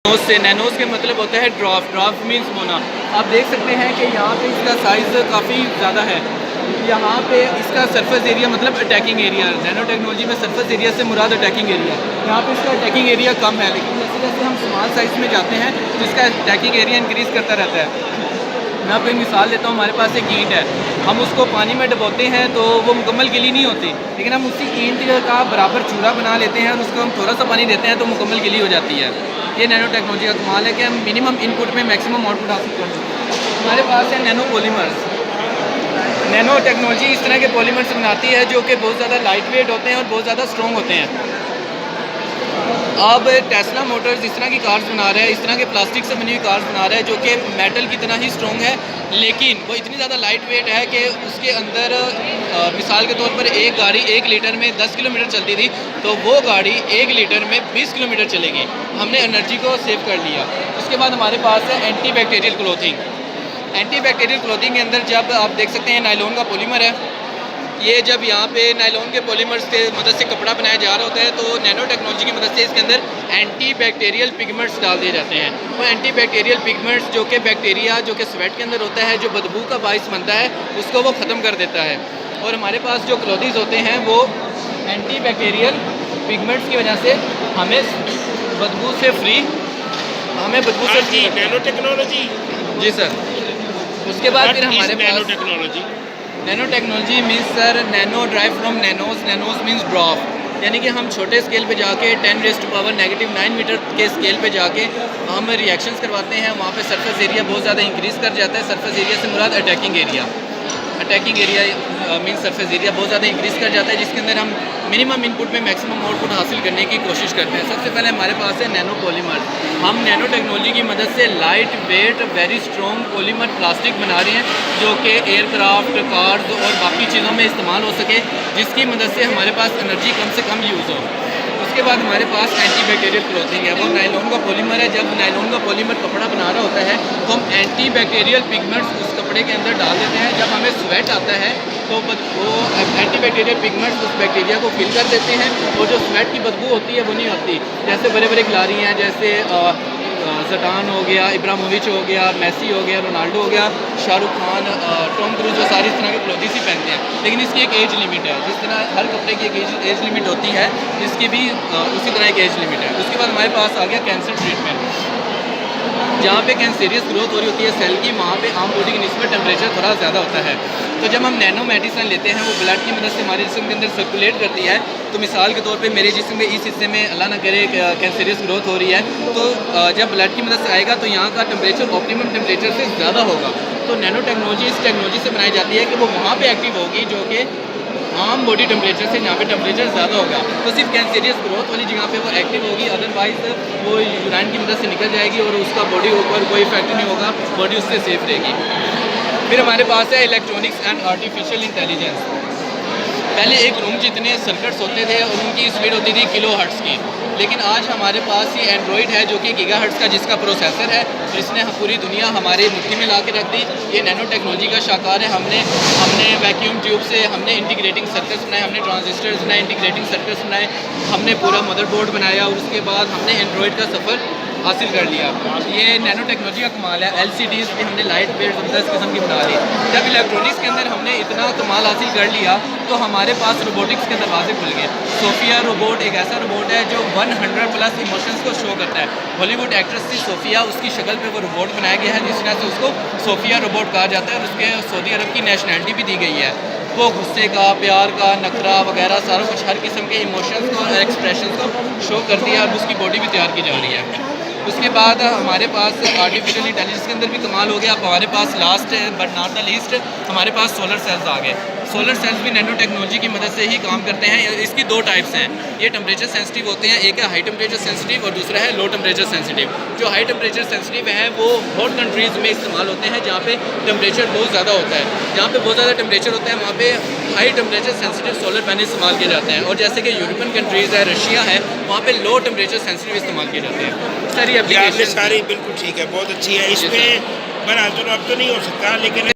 नैनोज से, नैनोज के मतलब होता है ड्राफ्ट, ड्राफ्ट मीन्स मोना। आप देख सकते हैं कि यहाँ पे इसका साइज़ काफ़ी ज़्यादा है। यहाँ पे इसका सरफेस एरिया मतलब अटैकिंग एरिया, नैनो टेक्नोलॉजी में सरफेस एरिया से मुराद अटैकिंग एरिया। यहाँ पे इसका अटैकिंग एरिया कम है, लेकिन जैसे जैसे हम स्मॉल साइज़ में जाते हैं तो इसका अटैकिंग एरिया इंक्रीज़ करता रहता है। मैं आपको एक मिसाल देता हूँ, हमारे पास एक ईंट है, हम उसको पानी में डुबोते हैं तो वो मुकम्मल गीली नहीं होती, लेकिन हम उसी ईंट का बराबर चूरा बना लेते हैं और उसको हम थोड़ा सा पानी देते हैं तो मुकम्मल गीली हो जाती है। ये नैनो टेक्नोलॉजी का कमाल है कि हम मिनिमम इनपुट में मैक्सिमम आउटपुट हासिल कर सकते हैं। हमारे पास है नैनो पॉलीमर्स। नैनो टेक्नोलॉजी इस तरह के पॉलीमर्स बनाती है जो कि बहुत ज़्यादा लाइट वेट होते हैं और बहुत ज़्यादा स्ट्रॉन्ग होते हैं। अब टेस्ला मोटर्स इस तरह की कार्स बना रहा है, इस तरह के प्लास्टिक से बनी हुई कार्स बना रहा है जो कि मेटल की तरह ही स्ट्रॉन्ग है, लेकिन वो इतनी ज़्यादा लाइट वेट है कि उसके अंदर मिसाल के तौर पर एक गाड़ी 1 लीटर में 10 किलोमीटर चलती थी, तो वो गाड़ी 1 लीटर में 20 किलोमीटर चलेगी। हमने एनर्जी को सेव कर लिया। उसके बाद हमारे पास है anti bacterial clothing. Anti bacterial clothing के अंदर जब आप देख सकते हैं नायलॉन का पॉलीमर है, ये जब यहाँ पे नायलॉन के पॉलीमर्स के मदद से कपड़ा बनाया जा रहा होता है तो नैनो टेक्नोलॉजी की मदद से इसके अंदर एंटी बैक्टीरियल पिगमेंट्स डाल दिए जाते हैं। वो एंटी बैक्टीरियल पिगमेंट्स जो कि बैक्टीरिया जो कि स्वेट के अंदर होता है, जो बदबू का बाइस बनता है, उसको वो ख़त्म कर देता है। और हमारे पास जो क्लोथीज होते हैं वो एंटी बैक्टीरियल पिगमेंट्स की वजह से हमें बदबू से फ्री, हमें बदबू से फ्री नैनो टेक्नोलॉजी। जी सर। उसके बाद फिर हमारे नैनो पास technology, nano technology means sir nano drive from nanos, nanos means drop, यानी कि हम छोटे स्केल पे जाके 10⁻⁹ मीटर के स्केल पे जाके हम रिएक्शंस करवाते हैं। वहाँ पे सरफेस एरिया बहुत ज़्यादा इंक्रीज़ कर जाता है। सरफेस एरिया से मुराद attacking area, attacking area means surface area बहुत ज़्यादा इंक्रीज़ कर जाता है, जिसके अंदर हम मिनिमम इनपुट में मैक्सिमम आउटपुट हासिल करने की कोशिश करते हैं। सबसे पहले हमारे पास है नैनो पॉलीमर। हम नैनो टेक्नोलॉजी की मदद से light weight very strong polymer plastic बना रहे हैं जो कि एयरक्राफ्ट, कार्स और बाकी चीज़ों में इस्तेमाल हो सके, जिसकी मदद से हमारे पास एनर्जी कम से कम यूज़ हो। उसके बाद हमारे पास एंटी बैक्टीरियल क्लोथिंग है। वो नायलॉन का पॉलीमर है। जब नायलॉन का पॉलीमर कपड़ा बना रहा होता है तो हम एंटी बैक्टीरियल पिगमेंट्स उस कपड़े के अंदर डाल देते हैं। जब हमें स्वेट आता है तो वो एंटी बैक्टीरियल पिगमेंट्स उस बैक्टीरिया को फिल कर देते हैं और जो स्वेट की बदबू होती है वो नहीं होती। जैसे बड़े बड़े खिलाड़ी हैं, जैसे ज़िडान हो गया, इब्राहिमोविच हो गया, मेसी हो गया, रोनाल्डो हो गया, शाहरुख खान, टॉम क्रूज, जो सारी इस तरह के क्लोथ्स ही पहनते हैं। लेकिन इसकी एक एज लिमिट है। जिस तरह हर कपड़े की एक एज लिमिट होती है, इसकी भी उसी तरह एक एज लिमिट है। उसके बाद हमारे पास आ गया कैंसर ट्रीटमेंट। जहाँ पे कैंसरियस ग्रोथ हो रही होती है सेल की, वहाँ पे आम बॉडी की निस्बत टेम्परेचर थोड़ा ज़्यादा होता है। तो जब हम नैनो मेडिसिन लेते हैं, वो ब्लड की मदद से हमारे जिस्म के अंदर सर्कुलेट करती है। तो मिसाल के तौर पे मेरे जिस्म के इस हिस्से में अल्लाह ना करे कैंसरियस ग्रोथ हो रही है, तो जब ब्लड की मदद से आएगा तो यहाँ का टेम्परेचर ऑप्टिमम टेम्परेचर से ज़्यादा होगा। तो नैनो टेक्नोलॉजी इस टेक्नोलॉजी से बनाई जाती है कि वो वहाँ पर एक्टिव होगी जो कि आम बॉडी टेम्परेचर से यहाँ पे टेम्परेचर ज़्यादा होगा। तो सिर्फ कैंसरियस ग्रोथ वाली जगह पे वो एक्टिव होगी, अदरवाइज़ वो यूराइन की मदद से निकल जाएगी और उसका बॉडी ऊपर कोई इफेक्ट नहीं होगा, बॉडी उससे सेफ रहेगी। फिर हमारे पास है इलेक्ट्रॉनिक्स एंड आर्टिफिशियल इंटेलिजेंस। पहले एक रूम जितने सर्किट्स होते थे और उनकी स्पीड होती थी किलो हर्ट्ज़ की, लेकिन आज हमारे पास ये एंड्रॉयड है जो कि गीगा हर्ट्ज़ का जिसका प्रोसेसर है, जिसने पूरी दुनिया हमारे मुट्ठी में ला के रख दी। ये नैनो टेक्नोलॉजी का शाकार है। हमने वैक्यूम ट्यूब से हमने इंटीग्रेटिंग सर्किट्स बनाए, हमने ट्रांजिस्टर्स बनाए, इंटीग्रेटिंग सर्किट्स बनाए, हमने पूरा मदरबोर्ड बनाया और उसके बाद हमने एंड्रॉयड का सफ़र हासिल कर लिया। ये नैनो टेक्नोलॉजी का कमाल है। LCDs भी हमने लाइट वेट ज़बरदस्त किस्म की बना ली। जब इलेक्ट्रॉनिक्स के अंदर हमने इतना कमाल हासिल कर लिया तो हमारे पास रोबोटिक्स के दरवाजे खुल गए। सोफिया रोबोट एक ऐसा रोबोट है जो 100+ इमोशंस को शो करता है। हॉलीवुड एक्ट्रेस थी सोफिया, उसकी शक्ल पे वो रोबोट बनाया गया है, जिस वजह से उसको सोफिया रोबोट कहा जाता है और उसके सऊदी अरब की नेशनैलिटी भी दी गई है। वो गुस्से का, प्यार का, नखरा वगैरह सारा कुछ हर किस्म के इमोशंस को और एक्सप्रेशंस को शो करती है और उसकी बॉडी भी तैयार की जा रही है। उसके बाद हमारे पास आर्टिफिशियल इंटेलिजेंस के अंदर भी कमाल हो गया। अब हमारे पास last but not the least हमारे पास सोलर सेल्स आ गए। सोलर सेल्स भी नैनो टेक्नोलॉजी की मदद से ही काम करते हैं। इसकी 2 टाइप्स हैं। ये टेम्परेचर सेंसिटिव होते हैं, एक है हाई टेम्परेचर सेंसिटिव और दूसरा है लो टेम्परेचर सेंसिटिव। जो हाई टेम्परेचर सेंसिटिव है वो हॉट कंट्रीज़ में इस्तेमाल होते हैं जहाँ पे टेम्परेचर बहुत ज़्यादा होता है। जहाँ पे बहुत ज़्यादा टेम्परेचर होता है वहाँ पे high temperature sensitive solar panel इस्तेमाल किए जाते हैं। और जैसे कि यूरोपियन कंट्रीज़ है, रशिया है, वहाँ पे लो टेम्परेचर सेंसिटिव इस्तेमाल किए जाते हैं। सारी एप्लीकेशन सारी बिल्कुल ठीक है, बहुत अच्छी है। इसमें बना तो अब तो नहीं हो सकता, लेकिन